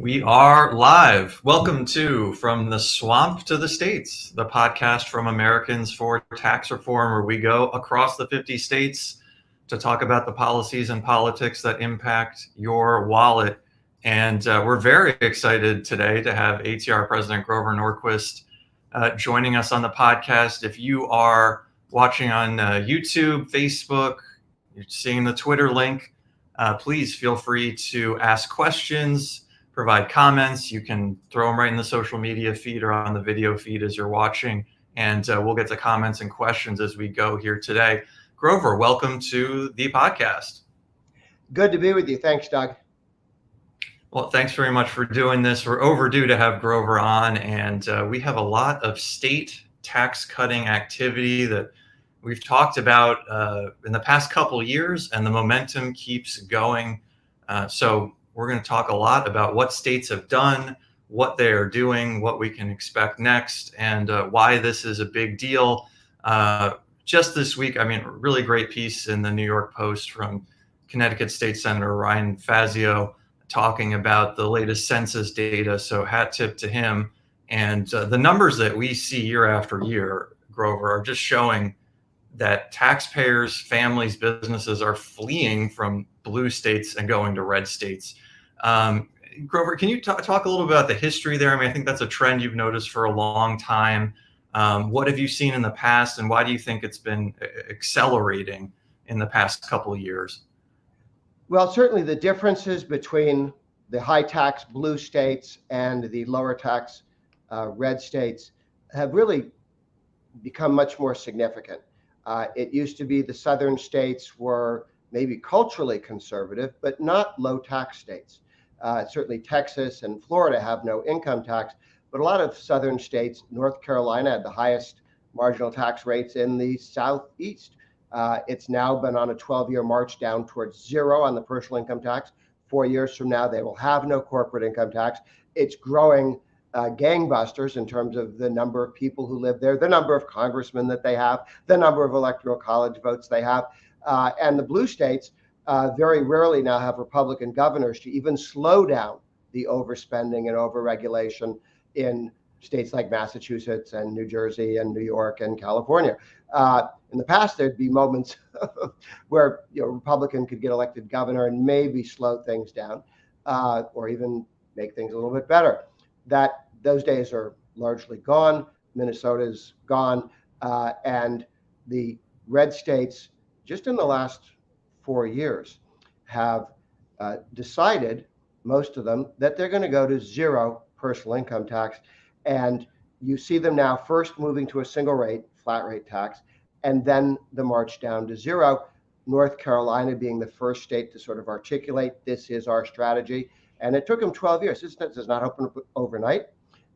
We are live. Welcome to From the Swamp to the States, the podcast from Americans for Tax Reform, where we go across the 50 states to talk about the policies and politics that impact your wallet. And we're very excited today to have ATR President Grover Norquist joining us on the podcast. If you are watching on YouTube, Facebook, you're seeing the Twitter link, please feel free to ask questions, provide comments. You can throw them right in the social media feed or on the video feed as you're watching, and we'll get to comments and questions as we go here today. Grover, welcome to the podcast. Good to be with you. Thanks, Doug. Well, thanks very much for doing this. We're overdue to have Grover on, and we have a lot of state tax cutting activity that we've talked about in the past couple of years, and the momentum keeps going. So we're going to talk a lot about what states have done, what they are doing, what we can expect next, and why this is a big deal. Just this week, really great piece in the New York Post from Connecticut State Senator Ryan Fazio talking about the latest census data. So hat tip to him. And the numbers that we see year after year, Grover, are just showing that taxpayers, families, businesses are fleeing from blue states and going to red states. Grover, can you talk a little about the history there? I think that's a trend you've noticed for a long time. What have you seen in the past, and why do you think it's been accelerating in the past couple of years? Well, certainly the differences between the high tax blue states and the lower tax red states have really become much more significant. It used to be the southern states were maybe culturally conservative, but not low tax states. Certainly Texas and Florida have no income tax, but a lot of southern states, North Carolina had the highest marginal tax rates in the southeast. It's now been on a 12-year march down towards zero on the personal income tax. 4 years from now, they will have no corporate income tax. It's growing gangbusters in terms of the number of people who live there, the number of congressmen that they have, the number of electoral college votes they have. And the blue states very rarely now have Republican governors to even slow down the overspending and overregulation in states like Massachusetts and New Jersey and New York and California. In the past, there'd be moments where a Republican could get elected governor and maybe slow things down or even make things a little bit better. Those days are largely gone. Minnesota's gone. And the red states, just in the last 4 years, have decided, most of them, that they're going to go to zero personal income tax. And you see them now first moving to a single rate, flat rate tax, and then the march down to zero. North Carolina being the first state to sort of articulate, this is our strategy. And it took them 12 years. This does not happen overnight.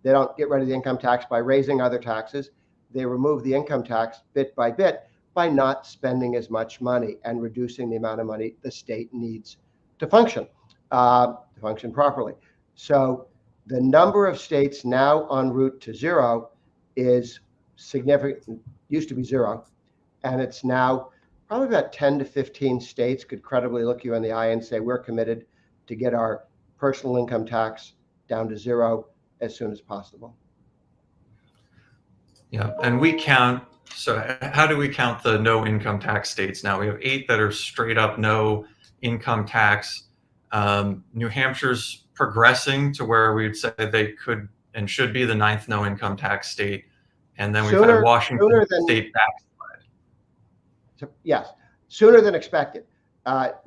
They don't get rid of the income tax by raising other taxes. They remove the income tax bit by bit by not spending as much money and reducing the amount of money the state needs to function properly. So the number of states now en route to zero is significant. Used to be zero, and it's now probably about 10 to 15 states could credibly look you in the eye and say, we're committed to get our personal income tax down to zero as soon as possible. Yeah, and we count. So how do we count the no income tax states now? We have 8 that are straight up no income tax. New Hampshire's progressing to where we would say they could and should be the 9th no income tax state. And then we've had Washington State backslide. Yes, sooner than expected.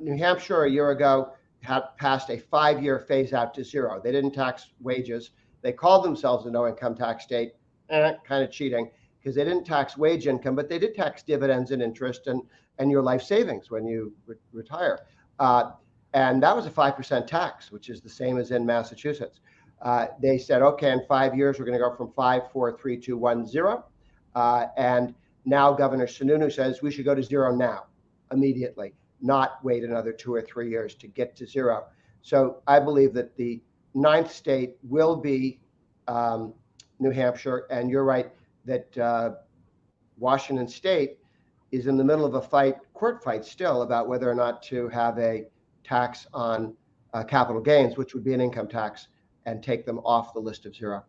New Hampshire a year ago had passed a 5-year phase out to zero. They didn't tax wages. They called themselves a no income tax state, kind of cheating, because they didn't tax wage income, but they did tax dividends and interest and your life savings when you retire. And that was a 5% tax, which is the same as in Massachusetts. They said, okay, in 5 years, we're going to go from 5, 4, 3, 2, 1, 0. And now Governor Sununu says we should go to zero now, immediately, not wait another 2 or 3 years to get to zero. So I believe that the 9th state will be New Hampshire. And you're right that Washington State is in the middle of a court fight still about whether or not to have a tax on capital gains, which would be an income tax and take them off the list of zero.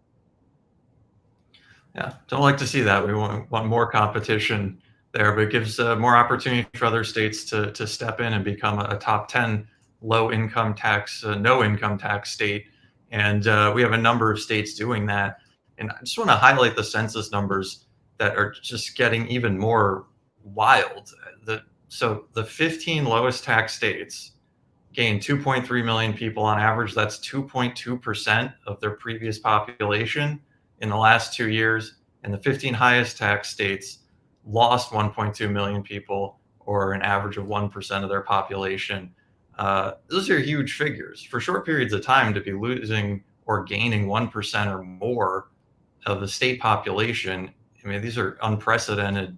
Yeah, don't like to see that. We want more competition there, but it gives more opportunity for other states to step in and become a top 10 low income tax, no income tax state. And we have a number of states doing that. And I just want to highlight the census numbers that are just getting even more wild. So the 15 lowest tax states gained 2.3 million people on average. That's 2.2% of their previous population in the last 2 years. And the 15 highest tax states lost 1.2 million people, or an average of 1% of their population. Those are huge figures. For short periods of time, to be losing or gaining 1% or more of the state population, I mean, these are unprecedented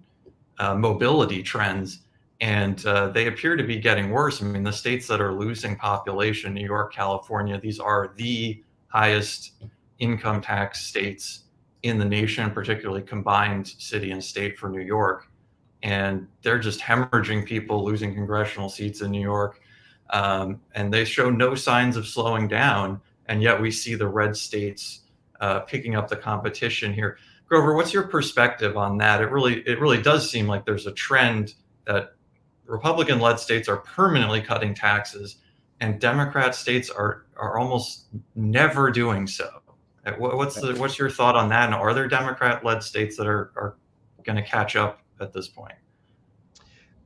mobility trends. And they appear to be getting worse. I mean, the states that are losing population, New York, California, these are the highest income tax states in the nation, particularly combined city and state for New York. And they're just hemorrhaging people, losing congressional seats in New York. And they show no signs of slowing down. And yet we see the red states picking up the competition here. Grover, what's your perspective on that? It really does seem like there's a trend that Republican-led states are permanently cutting taxes, and Democrat states are almost never doing so. What's your thought on that? And are there Democrat-led states that are going to catch up at this point?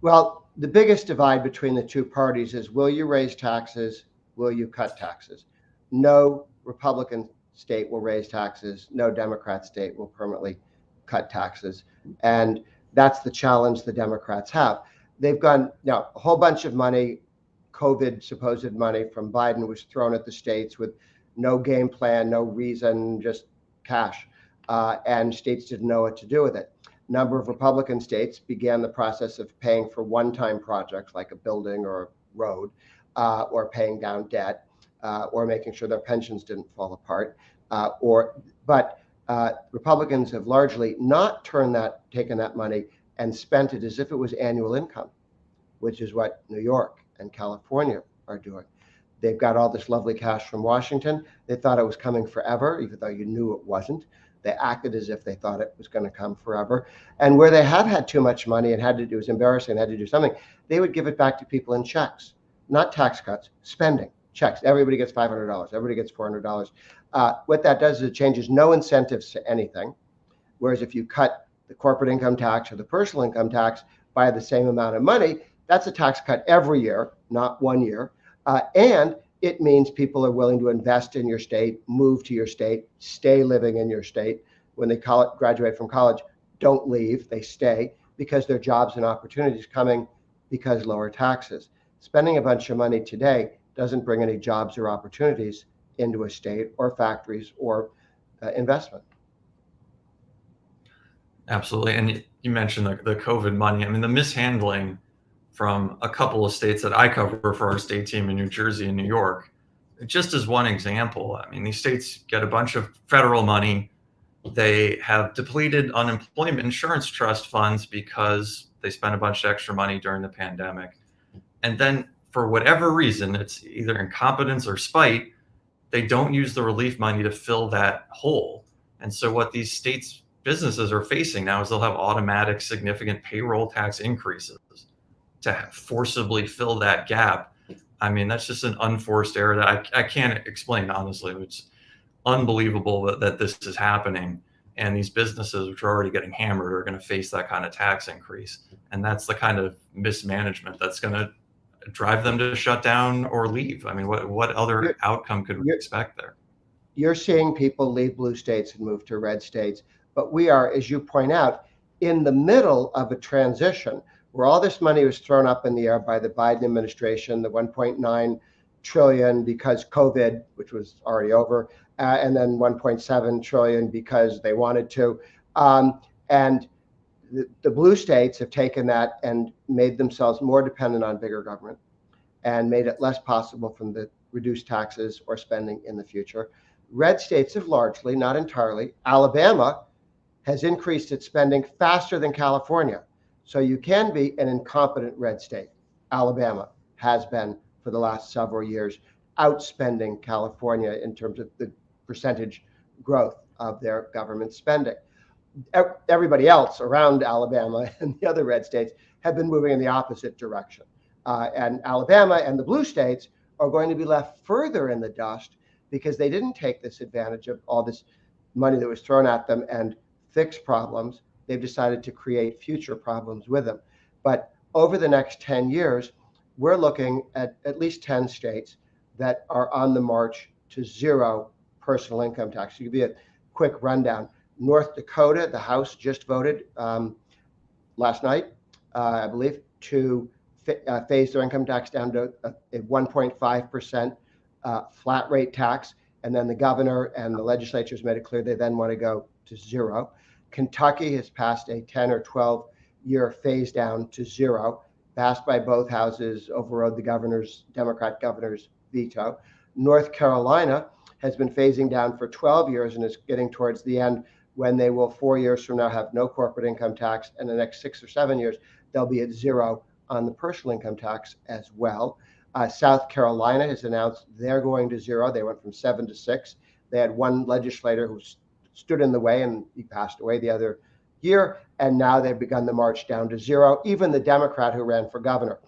Well, the biggest divide between the two parties is, will you raise taxes? Will you cut taxes? No Republican state will raise taxes. No Democrat state will permanently cut taxes. And that's the challenge the Democrats have. They've gone now, a whole bunch of money, COVID supposed money from Biden, was thrown at the states with no game plan, no reason, just cash. And states didn't know what to do with it. A number of Republican states began the process of paying for one-time projects like a building or a road, or paying down debt, or making sure their pensions didn't fall apart. But Republicans have largely not taken that money and spent it as if it was annual income, which is what New York and California are doing. They've got all this lovely cash from Washington. They thought it was coming forever, even though you knew it wasn't. They acted as if they thought it was going to come forever. And where they have had too much money and it was embarrassing, had to do something, they would give it back to people in checks, not tax cuts, spending, checks. Everybody gets $500. Everybody gets $400. What that does is it changes no incentives to anything. Whereas if you cut the corporate income tax or the personal income tax by the same amount of money, that's a tax cut every year, not 1 year. And it means people are willing to invest in your state, move to your state, stay living in your state. When they graduate from college, don't leave, they stay, because there are jobs and opportunities coming because lower taxes. Spending a bunch of money today doesn't bring any jobs or opportunities into a state or factories or investment. Absolutely. And you mentioned the COVID money. I mean, the mishandling from a couple of states that I cover for our state team in New Jersey and New York, just as one example. I mean, these states get a bunch of federal money. They have depleted unemployment insurance trust funds because they spent a bunch of extra money during the pandemic. And then for whatever reason, it's either incompetence or spite, they don't use the relief money to fill that hole. And so what these states' businesses are facing now is they'll have automatic significant payroll tax increases to forcibly fill that gap. I mean, that's just an unforced error that I can't explain, honestly. It's unbelievable that this is happening. And these businesses, which are already getting hammered, are going to face that kind of tax increase. And that's the kind of mismanagement that's going to drive them to shut down or leave. I mean, what other outcome could we expect there? You're seeing people leave blue states and move to red states. But we are, as you point out, in the middle of a transition where all this money was thrown up in the air by the Biden administration, the 1.9 trillion because COVID, which was already over, and then 1.7 trillion because they wanted to. And the blue states have taken that and made themselves more dependent on bigger government and made it less possible from the reduced taxes or spending in the future. Red states have largely, not entirely. Alabama has increased its spending faster than California. So you can be an incompetent red state. Alabama has been for the last several years, outspending California in terms of the percentage growth of their government spending. Everybody else around Alabama and the other red states have been moving in the opposite direction. And Alabama and the blue states are going to be left further in the dust because they didn't take this advantage of all this money that was thrown at them and fix problems. They've decided to create future problems with them. But over the next 10 years, we're looking at least 10 states that are on the march to zero personal income tax. To give you a quick rundown, North Dakota, the House just voted last night, I believe, to phase their income tax down to a 1.5% flat rate tax. And then the governor and the legislature has made it clear they then want to go to zero. Kentucky has passed a 10 or 12 year phase down to zero, passed by both houses, overrode the Democrat governor's veto. North Carolina has been phasing down for 12 years and is getting towards the end when they will 4 years from now have no corporate income tax, and the next 6 or 7 years they'll be at zero on the personal income tax as well. South Carolina has announced they're going to zero. They went from 7 to 6. They had one legislator who stood in the way, and he passed away the other year, and now they've begun the march down to zero. Even the Democrat who ran for governor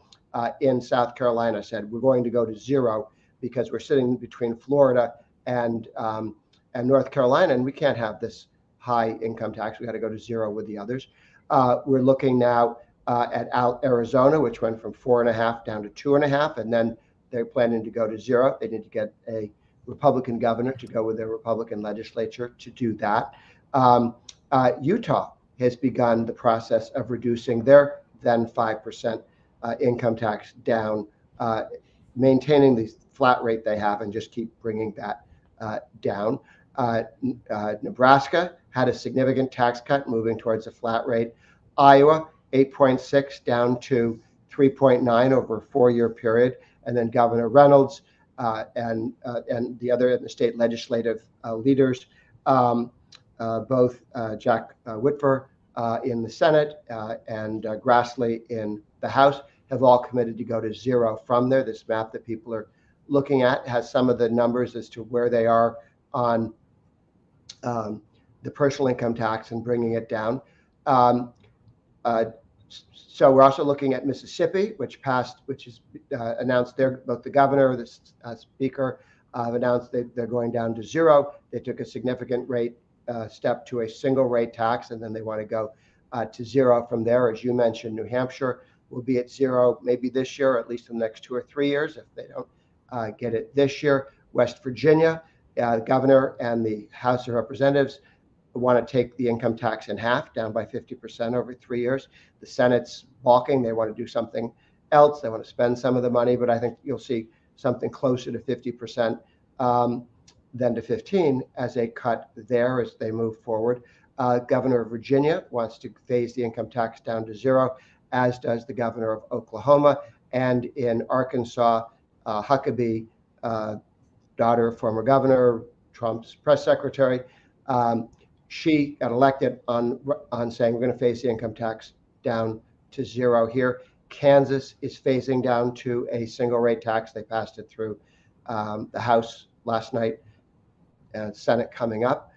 in South Carolina said, we're going to go to zero because we're sitting between Florida and North Carolina, and we can't have this high income tax. We got to go to zero with the others. We're looking now at Arizona, which went from 4.5 down to 2.5, and then they're planning to go to zero. They need to get a Republican governor to go with their Republican legislature to do that. Utah has begun the process of reducing their then 5% income tax down, maintaining the flat rate they have, and just keep bringing that down. Nebraska had a significant tax cut, moving towards a flat rate. Iowa, 8.6 down to 3.9 over a 4-year period. And then Governor Reynolds and the state legislative leaders, both Jack Whitver in the Senate and Grassley in the House, have all committed to go to zero from there. This map that people are looking at has some of the numbers as to where they are on the personal income tax and bringing it down. So we're also looking at Mississippi, which is announced both the governor, the speaker have announced they're going down to zero. They took a significant rate step to a single rate tax, and then they want to go to zero from there. As you mentioned, New Hampshire will be at zero maybe this year, or at least in the next 2 or 3 years if they don't get it this year. West Virginia, the governor and the House of Representatives want to take the income tax in half, down by 50% over 3 years. The Senate's balking. They want to do something else. They want to spend some of the money, but I think you'll see something closer to 50% than to 15 as a cut there as they move forward. Governor of Virginia wants to phase the income tax down to zero, as does the governor of Oklahoma. And in Arkansas, Huckabee, daughter of former governor, Trump's press secretary, she got elected on saying we're going to phase the income tax down to zero here. Kansas is phasing down to a single rate tax. They passed it through the House last night and Senate coming up.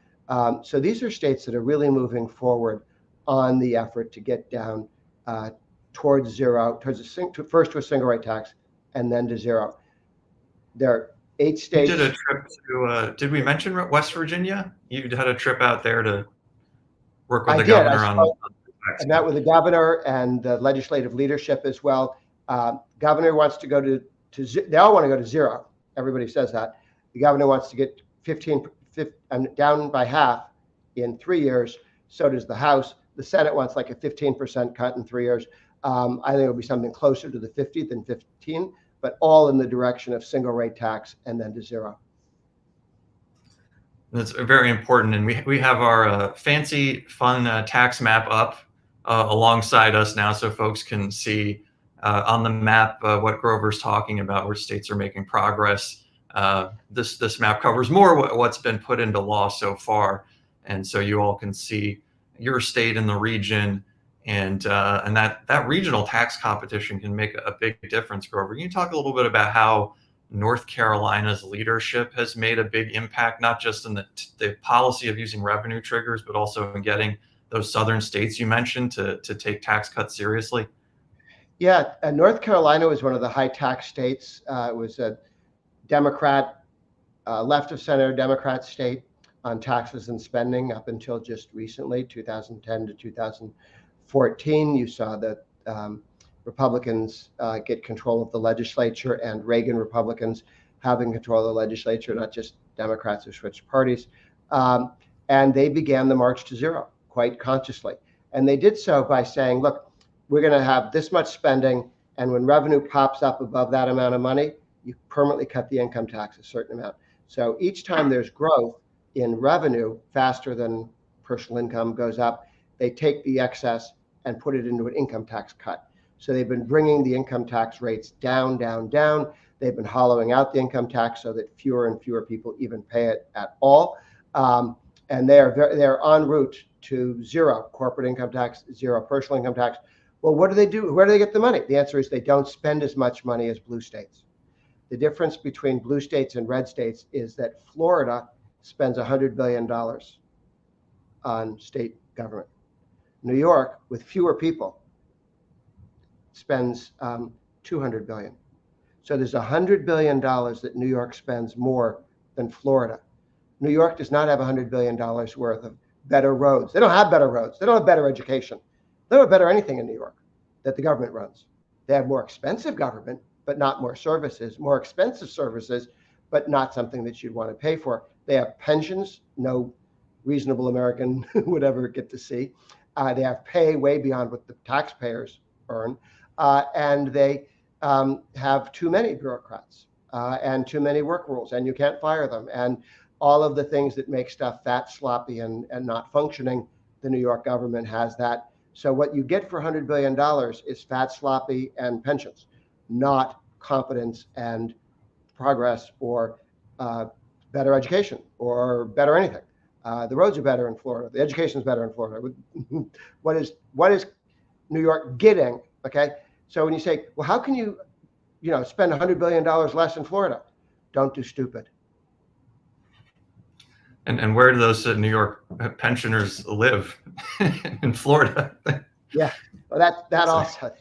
So these are states that are really moving forward on the effort to get down towards zero, first to a single rate tax and then to zero. There are 8 states. You did a trip to, did we mention West Virginia? You had a trip out there to work with the governor on. I met with the governor and the legislative leadership as well. Governor wants to go to they all want to go to zero. Everybody says that. The governor wants to get 15 down by half in 3 years. So does the House. The Senate wants like a 15% cut in 3 years. I think it'll be something closer to the 50 than 15, but all in the direction of single rate tax and then to zero. That's very important. And we have our fancy, fun tax map up alongside us now, so folks can see on the map what Grover's talking about, where states are making progress. This map covers more what's been put into law so far, and so you all can see your state and the region, and that regional tax competition can make a big difference. Grover, can you talk a little bit about how North Carolina's leadership has made a big impact, not just in the policy of using revenue triggers, but also in getting those southern states you mentioned to take tax cuts seriously? Yeah, North Carolina was one of the high tax states. It was a Democrat, left of center Democrat state on taxes and spending up until just recently, 2010 to 2014. You saw that Republicans get control of the legislature, and Reagan Republicans having control of the legislature, not just Democrats who switched parties. Um, and they began the march to zero quite consciously. And they did so by saying, look, we're going to have this much spending, and when revenue pops up above that amount of money, you permanently cut the income tax a certain amount. So each time there's growth in revenue faster than personal income goes up, they take the excess and put it into an income tax cut. So they've been bringing the income tax rates down, down, down. They've been hollowing out the income tax so that fewer and fewer people even pay it at all. And they're en route to zero corporate income tax, zero personal income tax. Well, what do they do? Where do they get the money? The answer is they don't spend as much money as blue states. The difference between blue states and red states is that Florida spends $100 billion on state government. New York, with fewer people, spends $200 billion. So there's $100 billion that New York spends more than Florida. New York does not have $100 billion worth of better roads. They don't have better roads. They don't have better education. They don't have better anything in New York that the government runs. They have more expensive government, but not more services, more expensive services, but not something that you'd want to pay for. They have pensions, no reasonable American would ever get to see. They have pay way beyond what the taxpayers earn. And they have too many bureaucrats and too many work rules, and you can't fire them. And all of the things that make stuff fat, sloppy, and not functioning, the New York government has that. So what you get for $100 billion is fat, sloppy, and pensions, not competence and progress or better education or better anything. The roads are better in Florida. The education is better in Florida. What is New York getting? Okay, so when you say, well, how can you spend $100 billion less in Florida? Don't do stupid. And where do those New York pensioners live? In Florida. Yeah, well, that also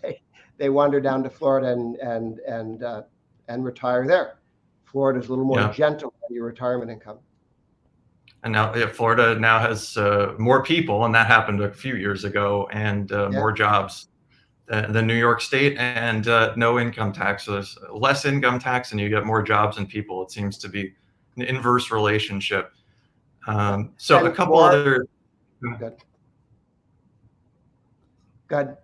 they wander down to Florida and retire there. Florida's a little more gentle on your retirement income. And now Florida now has more people, and that happened a few years ago, and more jobs than New York State, and no income tax. So there's less income tax, and you get more jobs and people. It seems to be an inverse relationship. So and a couple other. Good.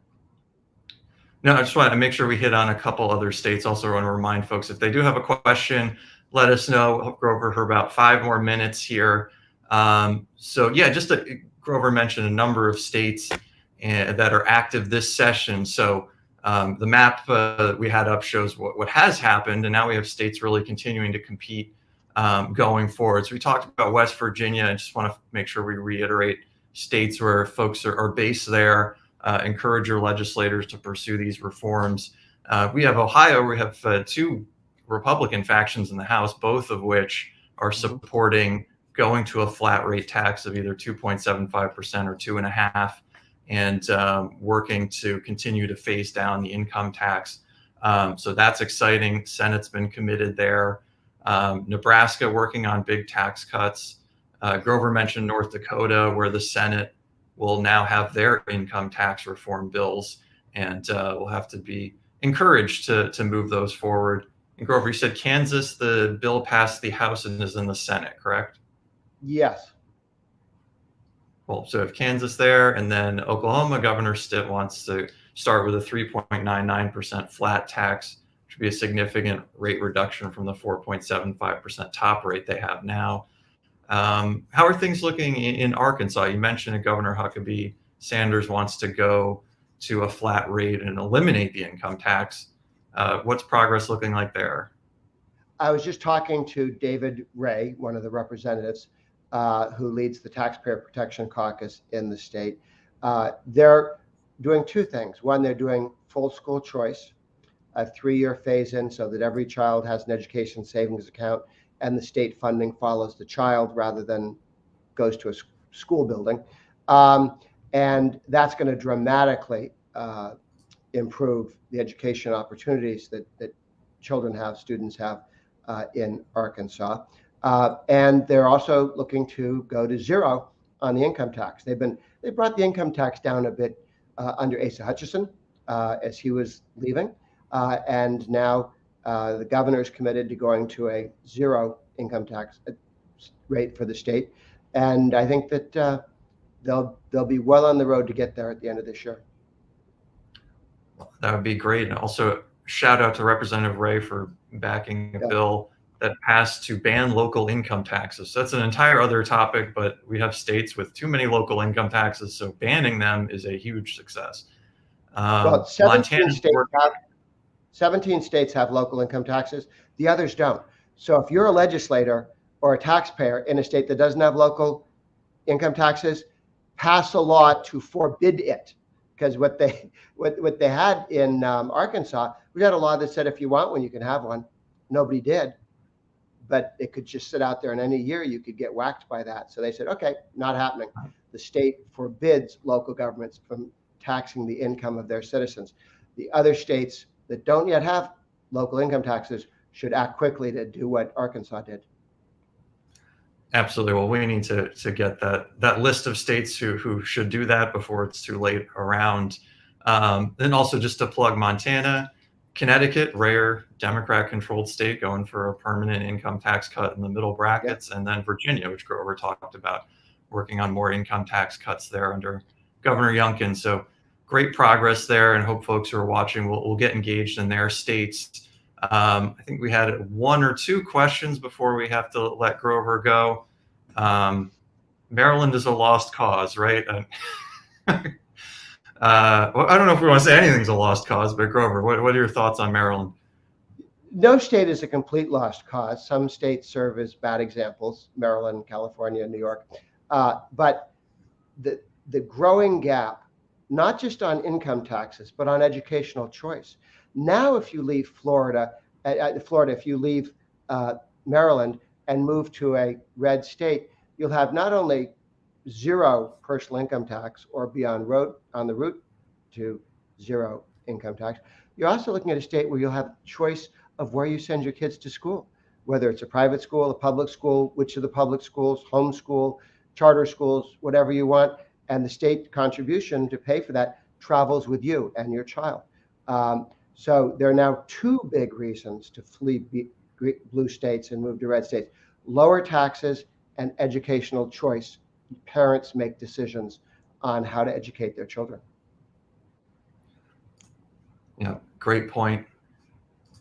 No, I just want to make sure we hit on a couple other states. Also want to remind folks, if they do have a question, let us know. We'll go over for about 5 more minutes here. So yeah, Grover mentioned a number of states that are active this session. So the map we had up shows what has happened, and now we have states really continuing to compete going forward. So we talked about West Virginia. I just want to make sure we reiterate states where folks are based there. Encourage your legislators to pursue these reforms. We have Ohio. We have 2 Republican factions in the House, both of which are supporting going to a flat rate tax of either 2.75% or 2.5%, and working to continue to phase down the income tax. So that's exciting. Senate's been committed there. Nebraska working on big tax cuts. Grover mentioned North Dakota, where the Senate will now have their income tax reform bills, and we'll have to be encouraged to move those forward. And Grover, you said Kansas, the bill passed the House and is in the Senate, correct? Yes. Well, so if Kansas there, and then Oklahoma, Governor Stitt wants to start with a 3.99% flat tax, which would be a significant rate reduction from the 4.75% top rate they have now. How are things looking in Arkansas? You mentioned that Governor Huckabee Sanders wants to go to a flat rate and eliminate the income tax. What's progress looking like there? I was just talking to David Ray, one of the representatives who leads the Taxpayer Protection Caucus in the state. They're doing 2 things. One, they're doing full school choice, a 3-year phase-in so that every child has an education savings account and the state funding follows the child rather than goes to a school building. And that's going to dramatically improve the education opportunities that children have, students have in Arkansas. And they're also looking to go to zero on the income tax. They brought the income tax down a bit under Asa Hutchinson as he was leaving. And now the governor is committed to going to a zero income tax rate for the state. And I think that they'll be well on the road to get there at the end of this year. That would be great. And also shout out to Representative Ray for backing a bill that passed to ban local income taxes. So that's an entire other topic, but we have states with too many local income taxes, so banning them is a huge success. Well, 17 states have local income taxes. The others don't. So if you're a legislator or a taxpayer in a state that doesn't have local income taxes, pass a law to forbid it. Because what they had in Arkansas, we had a law that said if you want one, you can have one. Nobody did, but it could just sit out there, and any year you could get whacked by that. So they said, okay, not happening. The state forbids local governments from taxing the income of their citizens. The other states that don't yet have local income taxes should act quickly to do what Arkansas did. Absolutely. Well, we need to get that list of states who should do that before it's too late around. And also just to plug Montana, Connecticut, rare Democrat-controlled state, going for a permanent income tax cut in the middle brackets, and then Virginia, which Grover talked about, working on more income tax cuts there under Governor Youngkin. So great progress there, and hope folks who are watching will get engaged in their states. I think we had 1 or 2 questions before we have to let Grover go. Maryland is a lost cause, right? Well, I don't know if we want to say anything's a lost cause, but Grover, what are your thoughts on Maryland? No state is a complete lost cause. Some states serve as bad examples, Maryland, California, New York. But the growing gap, not just on income taxes, but on educational choice. Now, if you leave Florida, if you leave Maryland and move to a red state, you'll have not only zero personal income tax or be on the route to zero income tax, you're also looking at a state where you'll have choice of where you send your kids to school, whether it's a private school, a public school, which of the public schools, homeschool, charter schools, whatever you want, and the state contribution to pay for that travels with you and your child. So there are now 2 big reasons to flee blue states and move to red states: lower taxes and educational choice. Parents make decisions on how to educate their children. Yeah, great point.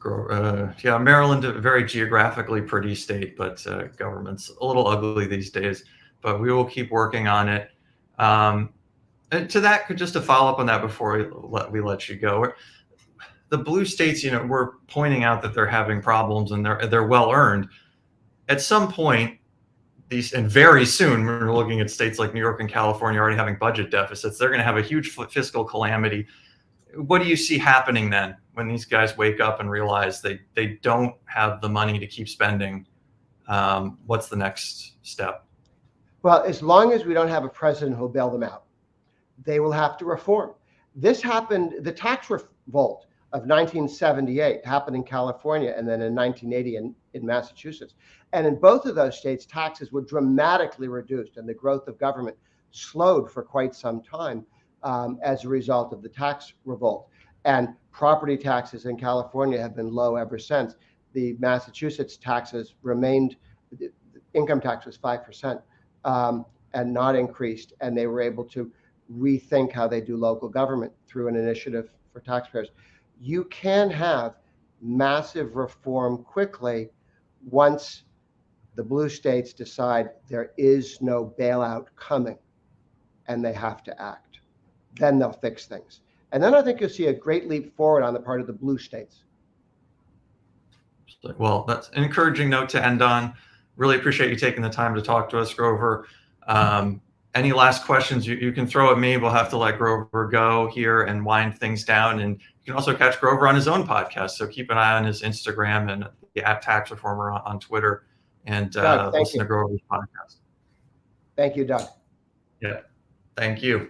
Yeah, Maryland, a very geographically pretty state, but government's a little ugly these days. But we will keep working on it. And to that, just to follow up on that before we let you go, the blue states, we're pointing out that they're having problems and they're well earned. At some point, and very soon, we're looking at states like New York and California already having budget deficits. They're going to have a huge fiscal calamity. What do you see happening then when these guys wake up and realize they don't have the money to keep spending? What's the next step? Well, as long as we don't have a president who'll bail them out, they will have to reform. This happened, the tax revolt of 1978 happened in California, and then in 1980 in Massachusetts. And in both of those states, taxes were dramatically reduced and the growth of government slowed for quite some time as a result of the tax revolt. And property taxes in California have been low ever since. The Massachusetts taxes remained, the income tax was 5% and not increased. And they were able to rethink how they do local government through an initiative for taxpayers. You can have massive reform quickly once the blue states decide there is no bailout coming and they have to act. Then they'll fix things. And then I think you'll see a great leap forward on the part of the blue states. Well, that's an encouraging note to end on. Really appreciate you taking the time to talk to us, Grover. any last questions you can throw at me. We'll have to let Grover go here and wind things down. And you can also catch Grover on his own podcast. So keep an eye on his Instagram and the @Tax Reformer on Twitter, and Doug, thank listen you. to Grover's podcast. Thank you, Doug. Yeah, thank you.